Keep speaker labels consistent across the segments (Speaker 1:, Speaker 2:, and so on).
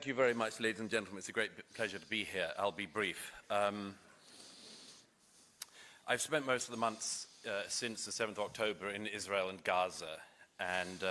Speaker 1: Thank you very much, ladies and gentlemen. It's a great pleasure to be here. I'll be brief. I've spent most of the months since the 7th of October in Israel and Gaza, and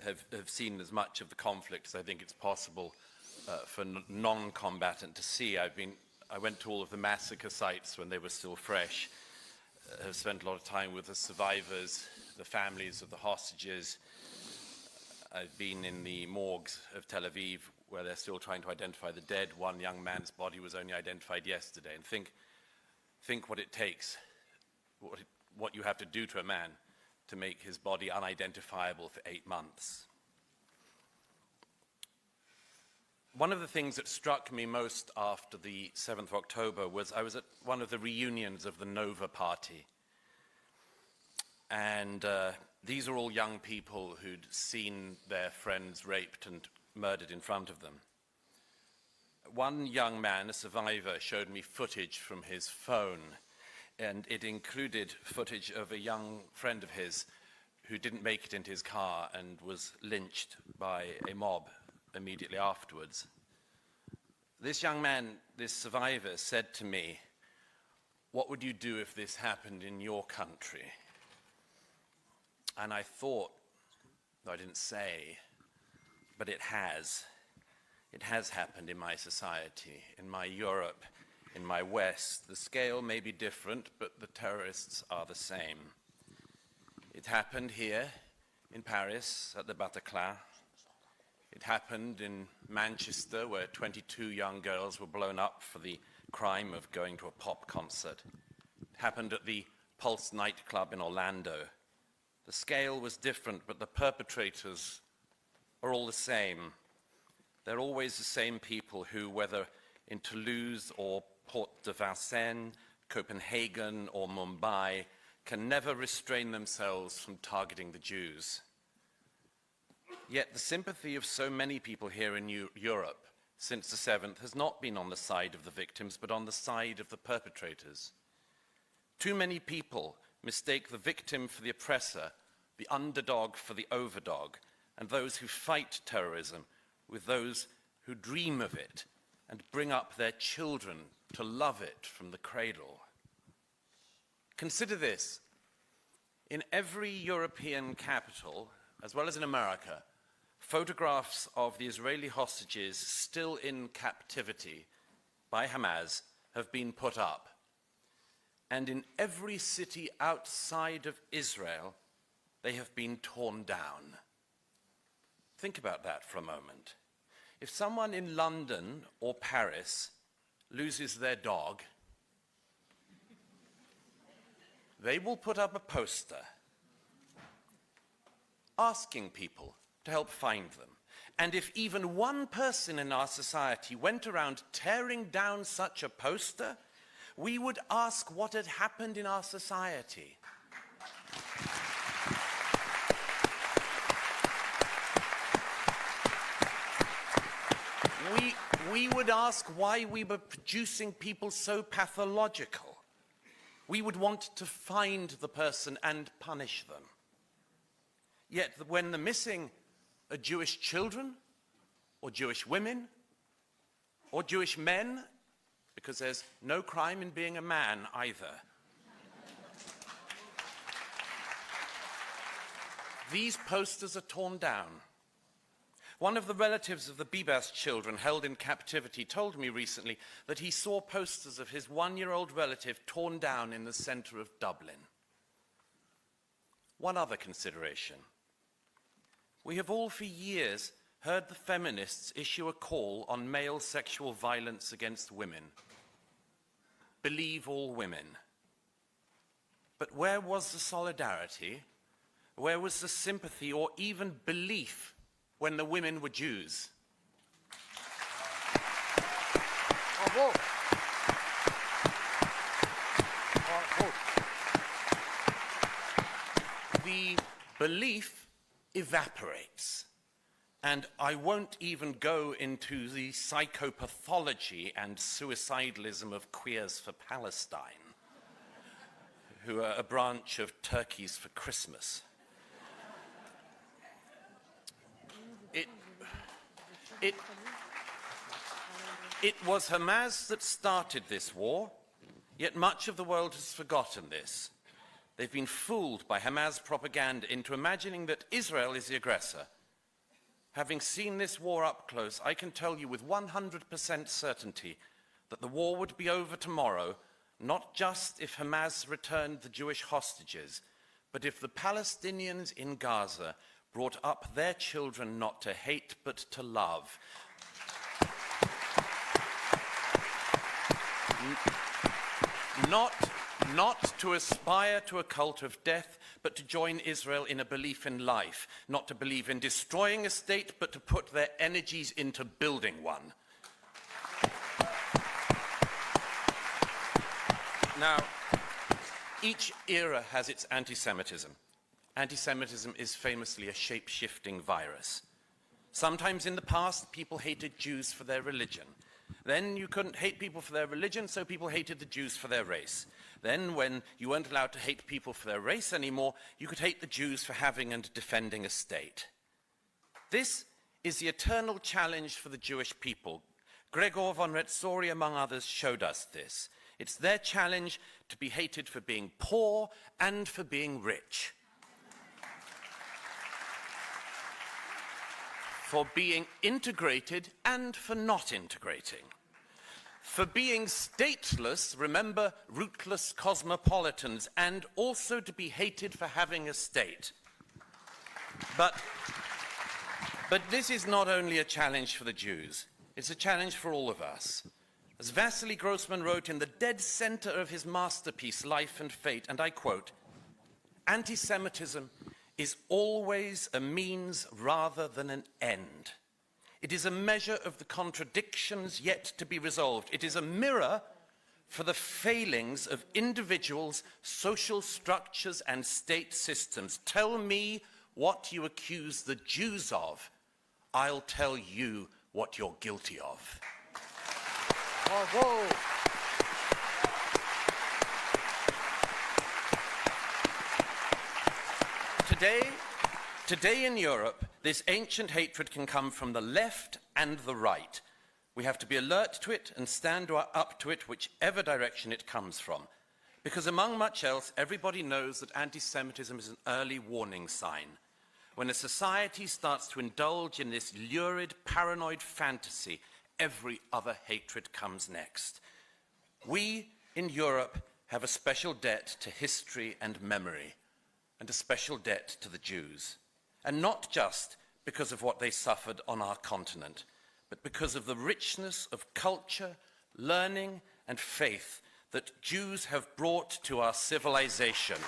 Speaker 1: have seen as much of the conflict as I think it's possible for non-combatant to see. I went to all of the massacre sites when they were still fresh. Have spent a lot of time with the survivors, the families of the hostages. I've been in the morgues of Tel Aviv, where they're still trying to identify the dead. One young man's body was only identified yesterday. And think what it takes, what you have to do to a man to make his body unidentifiable for 8 months. One of the things that struck me most after the 7th of October was I was at one of the reunions of the Nova Party. And these are all young people who'd seen their friends raped and murdered in front of them. One young man, a survivor, showed me footage from his phone, and it included footage of a young friend of his who didn't make it into his car and was lynched by a mob immediately afterwards. This young man, this survivor, said to me, "What would you do if this happened in your country?" And I thought, I didn't say, but it has. It has happened in my society, in my Europe, in my West. The scale may be different, but the terrorists are the same. It happened here in Paris at the Bataclan. It happened in Manchester, where 22 young girls were blown up for the crime of going to a pop concert. It happened at the Pulse nightclub in Orlando. The scale was different, but the perpetrators are all the same. They're always the same people who, whether in Toulouse or Port de Vincennes, Copenhagen or Mumbai, can never restrain themselves from targeting the Jews. Yet the sympathy of so many people here in Europe since the 7th has not been on the side of the victims, but on the side of the perpetrators. Too many people mistake the victim for the oppressor, the underdog for the overdog, and those who fight terrorism with those who dream of it and bring up their children to love it from the cradle. Consider this. In every European capital, as well as in America, photographs of the Israeli hostages still in captivity by Hamas have been put up. And in every city outside of Israel, they have been torn down. Think about that for a moment. If someone in London or Paris loses their dog, they will put up a poster asking people to help find them. And if even one person in our society went around tearing down such a poster, we would ask what had happened in our society. We would ask why we were producing people so pathological. We would want to find the person and punish them. Yet when the missing are Jewish children, or Jewish women, or Jewish men, because there's no crime in being a man either. These posters are torn down. One of the relatives of the Bibas children held in captivity told me recently that he saw posters of his 1-year-old relative torn down in the center of Dublin. One other consideration. We have all for years heard the feminists issue a call on male sexual violence against women. Believe all women. But where was the solidarity? Where was the sympathy or even belief when the women were Jews?
Speaker 2: Bravo.
Speaker 1: The belief evaporates. And I won't even go into the psychopathology and suicidalism of Queers for Palestine, who are a branch of Turkeys for Christmas. It was Hamas that started this war, yet much of the world has forgotten this. They've been fooled by Hamas propaganda into imagining that Israel is the aggressor. Having seen this war up close, I can tell you with 100% certainty that the war would be over tomorrow, not just if Hamas returned the Jewish hostages, but if the Palestinians in Gaza brought up their children not to hate but to love. Not to aspire to a cult of death, but to join Israel in a belief in life, not to believe in destroying a state, but to put their energies into building one. Now, each era has its anti-Semitism. Anti-Semitism is famously a shape-shifting virus. Sometimes in the past, people hated Jews for their religion. Then you couldn't hate people for their religion, so people hated the Jews for their race. Then, when you weren't allowed to hate people for their race anymore, you could hate the Jews for having and defending a state. This is the eternal challenge for the Jewish people. Gregor von Retzori, among others, showed us this. It's their challenge to be hated for being poor and for being rich. For being integrated and for not integrating. For being stateless, remember, rootless cosmopolitans, and also to be hated for having a state. But this is not only a challenge for the Jews, it's a challenge for all of us. As Vasily Grossman wrote in the dead center of his masterpiece, Life and Fate, and I quote, "Anti-Semitism is always a means rather than an end. It is a measure of the contradictions yet to be resolved. It is a mirror for the failings of individuals, social structures, and state systems. Tell me what you accuse the Jews of. I'll tell you what you're guilty of."
Speaker 2: Bravo.
Speaker 1: Today in Europe, this ancient hatred can come from the left and the right. We have to be alert to it and stand up to it whichever direction it comes from. Because among much else, everybody knows that anti-Semitism is an early warning sign. When a society starts to indulge in this lurid, paranoid fantasy, every other hatred comes next. We in Europe have a special debt to history and memory, and a special debt to the Jews. And not just because of what they suffered on our continent, but because of the richness of culture, learning, and faith that Jews have brought to our civilization.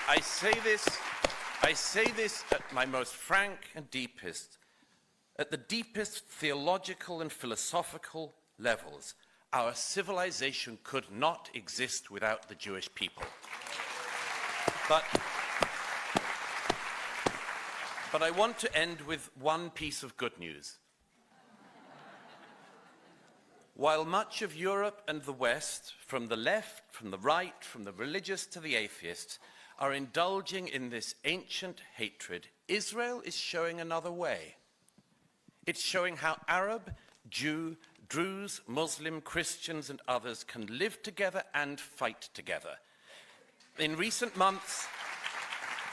Speaker 1: I say this at my most frank and deepest, at the deepest theological and philosophical levels. Our civilization could not exist without the Jewish people. But I want to end with one piece of good news. While much of Europe and the West, from the left, from the right, from the religious to the atheists, are indulging in this ancient hatred, Israel is showing another way. It's showing how Arab, Jew, Druze, Muslim, Christians, and others can live together and fight together. In recent months,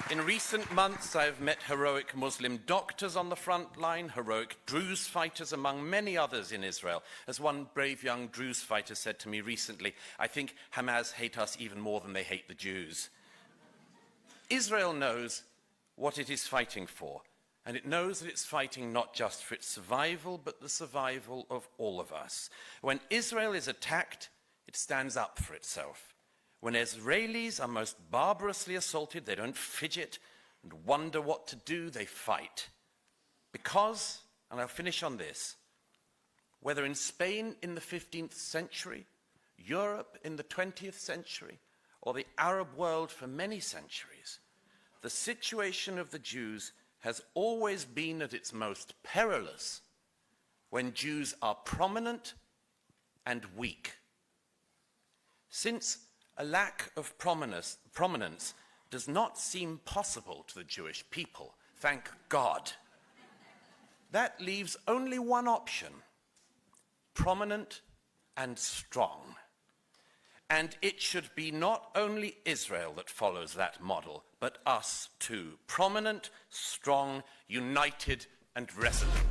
Speaker 1: I've met heroic Muslim doctors on the front line, heroic Druze fighters, among many others in Israel. As one brave young Druze fighter said to me recently, "I think Hamas hate us even more than they hate the Jews." Israel knows what it is fighting for, and it knows that it's fighting not just for its survival, but the survival of all of us. When Israel is attacked, it stands up for itself. When Israelis are most barbarously assaulted, they don't fidget and wonder what to do, they fight. Because, and I'll finish on this, whether in Spain in the 15th century, Europe in the 20th century, or the Arab world for many centuries, the situation of the Jews has always been at its most perilous when Jews are prominent and weak. Since a lack of prominence does not seem possible to the Jewish people, Thank God. That leaves only one option: prominent and strong. And it should be not only Israel that follows that model, but us too. Prominent, strong, united, and resolute.